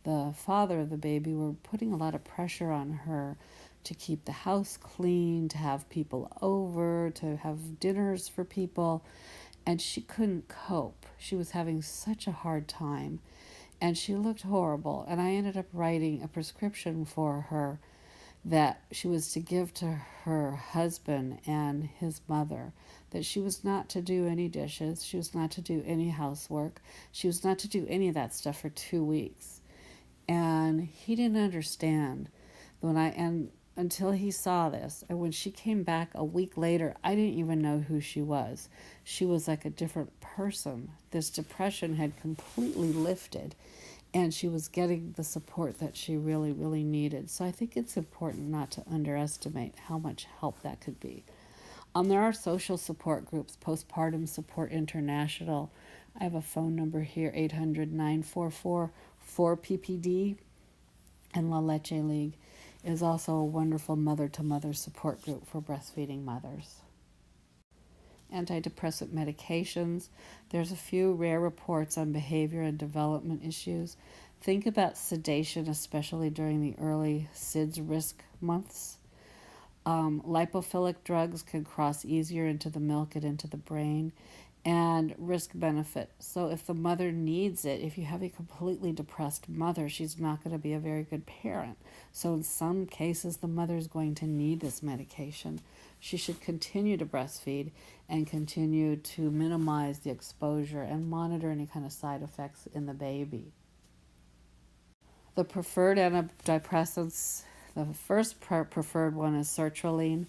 the father of the baby were putting a lot of pressure on her to keep the house clean, to have people over, to have dinners for people, and she couldn't cope. She was having such a hard time, and she looked horrible, and I ended up writing a prescription for her that she was to give to her husband and his mother, that she was not to do any dishes, she was not to do any housework, she was not to do any of that stuff for 2 weeks. And he didn't understand until he saw this. And when she came back a week later, I didn't even know who she was. She was like a different person. This depression had completely lifted, and she was getting the support that she really, really needed. So I think it's important not to underestimate how much help that could be. There are social support groups, Postpartum Support International. I have a phone number here, 800-944-4PPD. And La Leche League is also a wonderful mother-to-mother support group for breastfeeding mothers. Antidepressant medications. There's a few rare reports on behavior and development issues. Think about sedation, especially during the early SIDS risk months. Lipophilic drugs can cross easier into the milk and into the brain. And risk benefit. So if the mother needs it, if you have a completely depressed mother, she's not going to be a very good parent. So in some cases, the mother is going to need this medication. She should continue to breastfeed and continue to minimize the exposure and monitor any kind of side effects in the baby. The preferred antidepressants, the first preferred one is sertraline.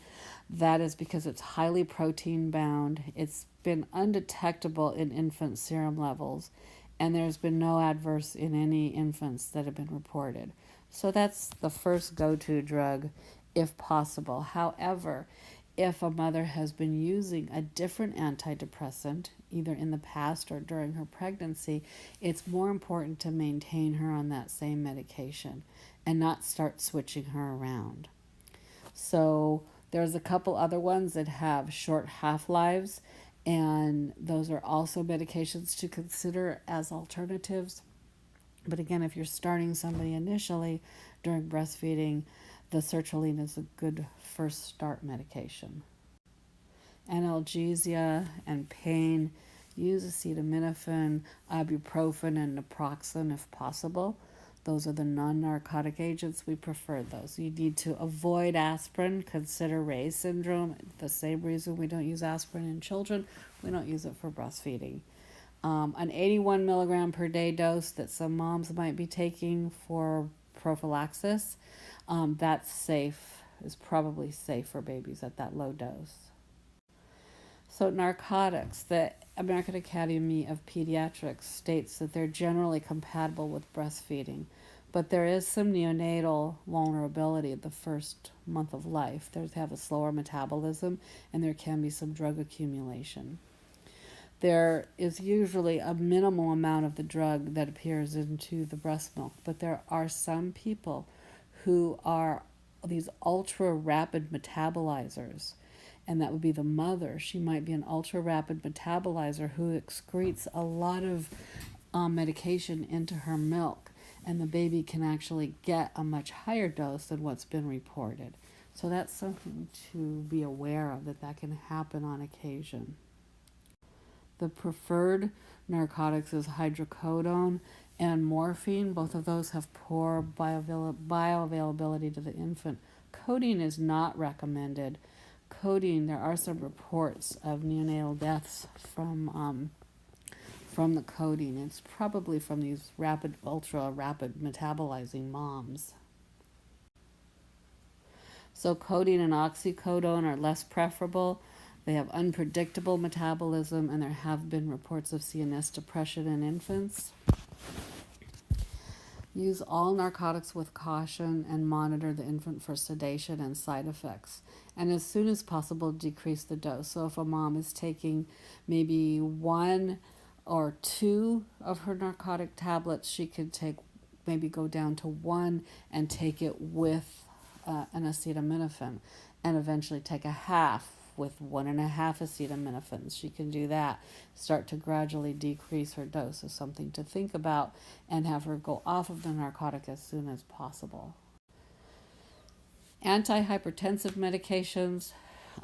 That is because it's highly protein bound. It's been undetectable in infant serum levels, and there's been no adverse in any infants that have been reported. So that's the first go-to drug if possible. However, if a mother has been using a different antidepressant, either in the past or during her pregnancy, it's more important to maintain her on that same medication and not start switching her around. So there's a couple other ones that have short half-lives, and those are also medications to consider as alternatives. But again, if you're starting somebody initially during breastfeeding, the sertraline is a good first start medication. Analgesia and pain, use acetaminophen, ibuprofen, and naproxen if possible. Those are the non-narcotic agents. We prefer those. You need to avoid aspirin. Consider Ray's syndrome. The same reason we don't use aspirin in children, we don't use it for breastfeeding. An 81 milligram per day dose that some moms might be taking for prophylaxis, that's safe, is probably safe for babies at that low dose. So narcotics, the American Academy of Pediatrics states that they're generally compatible with breastfeeding, but there is some neonatal vulnerability the first month of life. They have a slower metabolism, and there can be some drug accumulation. There is usually a minimal amount of the drug that appears into the breast milk, but there are some people who are these ultra-rapid metabolizers, and that would be the mother. She might be an ultra-rapid metabolizer who excretes a lot of medication into her milk, and the baby can actually get a much higher dose than what's been reported. So that's something to be aware of, that can happen on occasion. The preferred narcotics is hydrocodone and morphine. Both of those have poor bioavailability to the infant. Codeine is not recommended. Codeine, there are some reports of neonatal deaths from the codeine. It's probably from these ultra-rapid metabolizing moms. So codeine and oxycodone are less preferable. They have unpredictable metabolism, and there have been reports of CNS depression in infants. Use all narcotics with caution and monitor the infant for sedation and side effects. And as soon as possible, decrease the dose. So if a mom is taking maybe 1 or 2 of her narcotic tablets, she could maybe go down to 1 and take it with an acetaminophen, and eventually take a half with 1.5 acetaminophen. She can do that, start to gradually decrease her dose. Is something to think about, and have her go off of the narcotic as soon as possible. Antihypertensive medications,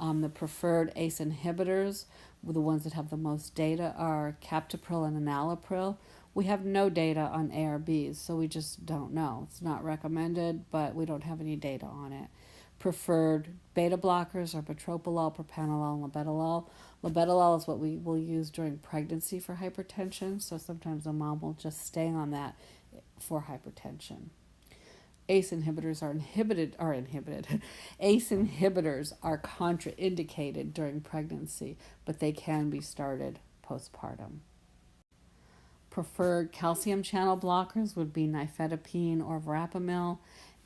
the preferred ACE inhibitors, the ones that have the most data, are captopril and enalapril. We have no data on ARBs, so we just don't know. It's not recommended, but we don't have any data on it. Preferred beta blockers are metoprolol, propranolol, and labetalol. Labetalol is what we will use during pregnancy for hypertension, so sometimes a mom will just stay on that for hypertension. ACE inhibitors are inhibited. ACE inhibitors are contraindicated during pregnancy, but they can be started postpartum. Preferred calcium channel blockers would be nifedipine or verapamil,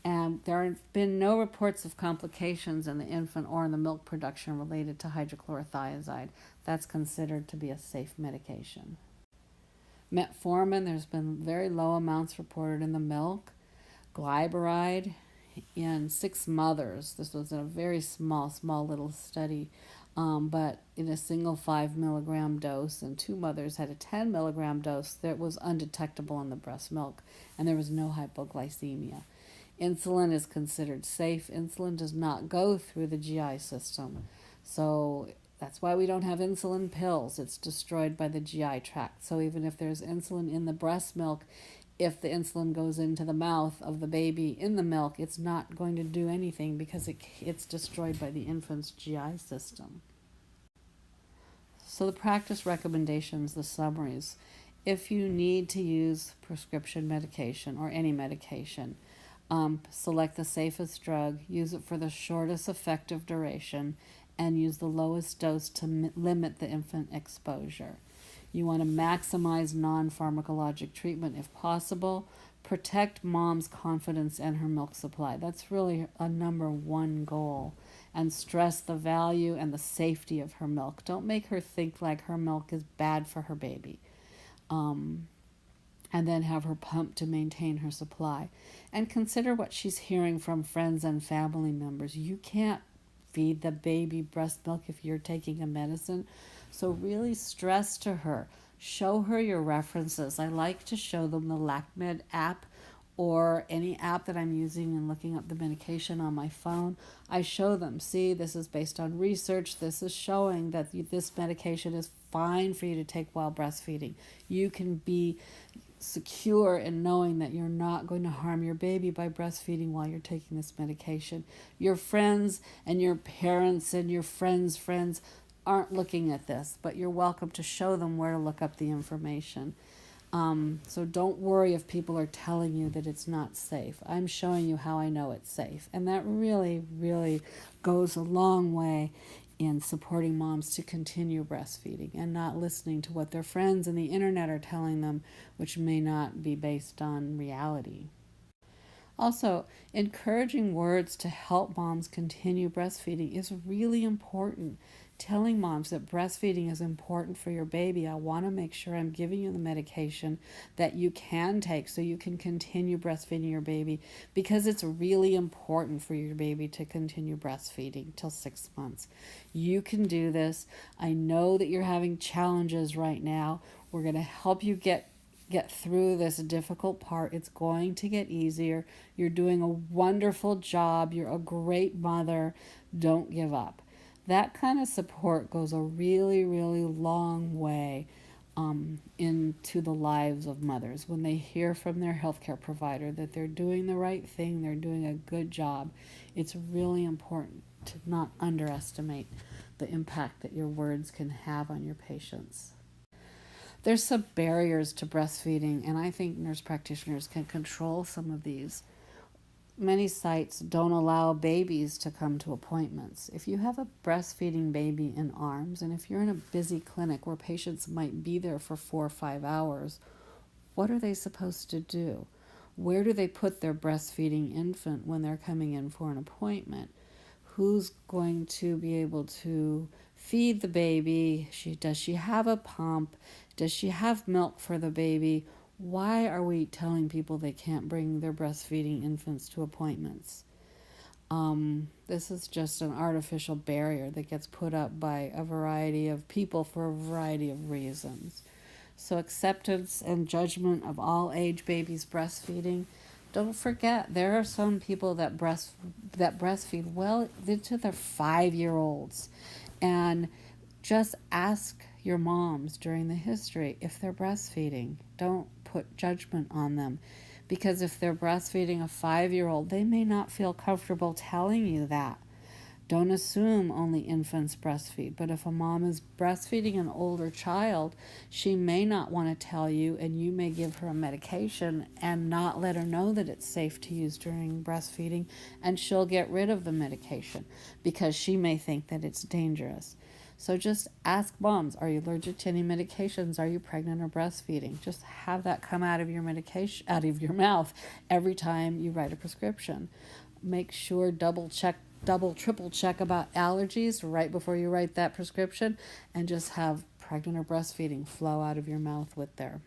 and there have been no reports of complications in the infant or in the milk production related to hydrochlorothiazide. That's considered to be a safe medication. Metformin, there's been very low amounts reported in the milk. Glyburide in 6 mothers. This was a very small little study, but in a single 5 milligram dose, and 2 mothers had a 10 milligram dose that was undetectable in the breast milk, and there was no hypoglycemia. Insulin is considered safe. Insulin does not go through the GI system, so that's why we don't have insulin pills. It's destroyed by the GI tract. So even if there's insulin in the breast milk, if the insulin goes into the mouth of the baby in the milk, it's not going to do anything because it's destroyed by the infant's GI system. So the practice recommendations, the summaries. If you need to use prescription medication or any medication, select the safest drug, use it for the shortest effective duration, and use the lowest dose to limit the infant exposure. You want to maximize non-pharmacologic treatment if possible. Protect mom's confidence in her milk supply. That's really a number 1 goal. And stress the value and the safety of her milk. Don't make her think like her milk is bad for her baby. And then have her pump to maintain her supply. And consider what she's hearing from friends and family members. You can't feed the baby breast milk if you're taking a medicine. So really stress to her. Show her your references. I like to show them the LacMed app or any app that I'm using and looking up the medication on my phone. I show them, see, this is based on research. This is showing that this medication is fine for you to take while breastfeeding. You can be secure in knowing that you're not going to harm your baby by breastfeeding while you're taking this medication. Your friends and your parents and your friends' friends aren't looking at this, but you're welcome to show them where to look up the information. So don't worry if people are telling you that it's not safe. I'm showing you how I know it's safe. And that really, really goes a long way in supporting moms to continue breastfeeding and not listening to what their friends and the internet are telling them, which may not be based on reality. Also, encouraging words to help moms continue breastfeeding is really important. Telling moms that breastfeeding is important for your baby. I want to make sure I'm giving you the medication that you can take so you can continue breastfeeding your baby, because it's really important for your baby to continue breastfeeding till 6 months. You can do this. I know that you're having challenges right now. We're going to help you get through this difficult part. It's going to get easier. You're doing a wonderful job. You're a great mother. Don't give up. That kind of support goes a really, really long way into the lives of mothers. When they hear from their healthcare provider that they're doing the right thing, they're doing a good job, it's really important to not underestimate the impact that your words can have on your patients. There's some barriers to breastfeeding, and I think nurse practitioners can control some of these. Many sites don't allow babies to come to appointments. If you have a breastfeeding baby in arms, and if you're in a busy clinic where patients might be there for 4 or 5 hours, what are they supposed to do? Where do they put their breastfeeding infant when they're coming in for an appointment? Who's going to be able to feed the baby? Does she have a pump? Does she have milk for the baby? Why are we telling people they can't bring their breastfeeding infants to appointments? This is just an artificial barrier that gets put up by a variety of people for a variety of reasons. So acceptance and judgment of all age babies breastfeeding. Don't forget, there are some people that breastfeed well into their 5-year-olds. And just ask your moms during the history if they're breastfeeding. Don't put judgment on them. Because if they're breastfeeding a 5-year-old, they may not feel comfortable telling you that. Don't assume only infants breastfeed. But if a mom is breastfeeding an older child, she may not want to tell you, and you may give her a medication and not let her know that it's safe to use during breastfeeding, and she'll get rid of the medication because she may think that it's dangerous. So just ask moms, are you allergic to any medications? Are you pregnant or breastfeeding? Just have that come out of your mouth every time you write a prescription. Make sure double, triple check about allergies right before you write that prescription, and just have pregnant or breastfeeding flow out of your mouth with there.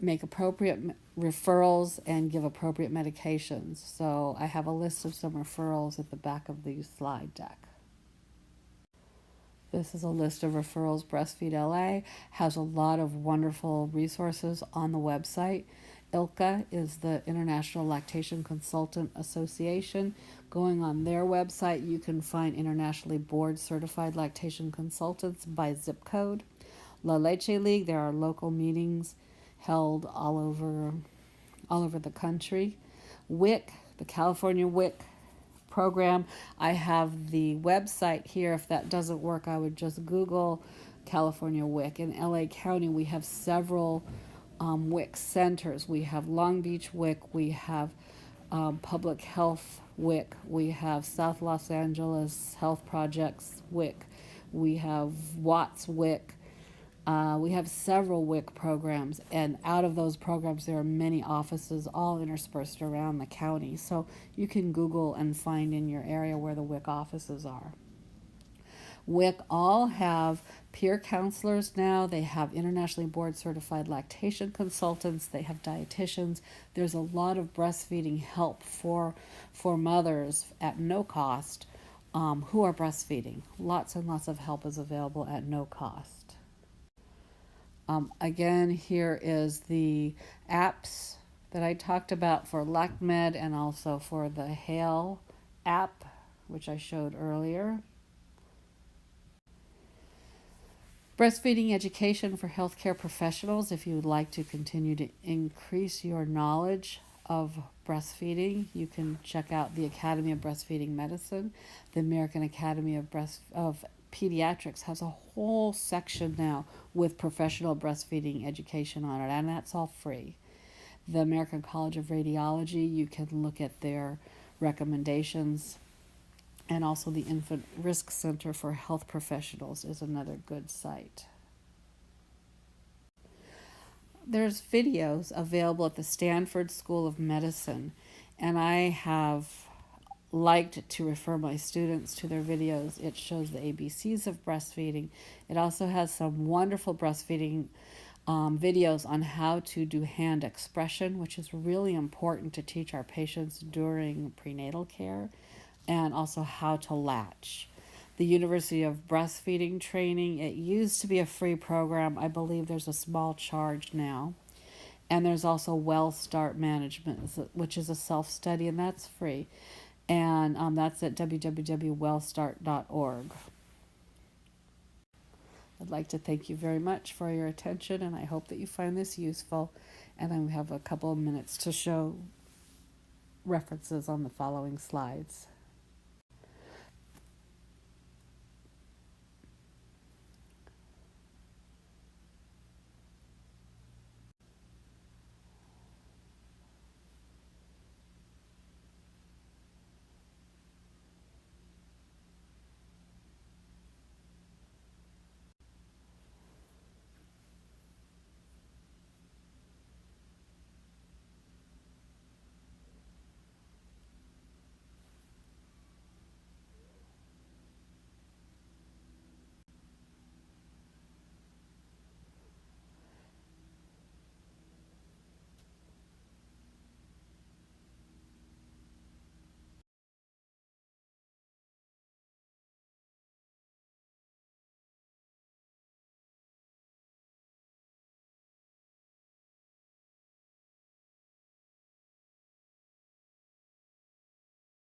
Make appropriate referrals and give appropriate medications. So I have a list of some referrals at the back of the slide deck. This is a list of referrals. Breastfeed LA has a lot of wonderful resources on the website. ILCA is the International Lactation Consultant Association. Going on their website, you can find internationally board certified lactation consultants by zip code. La Leche League, there are local meetings held all over the country. WIC, the California WIC program. I have the website here. If that doesn't work, I would just Google California WIC. In LA County, we have several WIC centers. We have Long Beach WIC, we have Public Health WIC, we have South Los Angeles Health Projects WIC, we have Watts WIC. We have several WIC programs, and out of those programs there are many offices all interspersed around the county. So you can Google and find in your area where the WIC offices are. WIC all have peer counselors now. They have internationally board certified lactation consultants. They have dietitians. There's a lot of breastfeeding help for mothers at no cost who are breastfeeding. Lots and lots of help is available at no cost. Again, here is the apps that I talked about for LacMed and also for the Hale app, which I showed earlier. Breastfeeding education for healthcare professionals. If you would like to continue to increase your knowledge of breastfeeding, you can check out the Academy of Breastfeeding Medicine. The American Academy of Pediatrics has a whole section now with professional breastfeeding education on it, and that's all free. The American College of Radiology, you can look at their recommendations. And also the Infant Risk Center for Health Professionals is another good site. There's videos available at the Stanford School of Medicine, and I have liked to refer my students to their videos. It shows the ABCs of breastfeeding. It also has some wonderful breastfeeding videos on how to do hand expression, which is really important to teach our patients during prenatal care, and also how to latch. The University of Breastfeeding Training, it used to be a free program. I believe there's a small charge now. And there's also Well Start Management, which is a self-study, and that's free. And that's at www.wellstart.org. I'd like to thank you very much for your attention, and I hope that you find this useful. And I have a couple of minutes to show references on the following slides.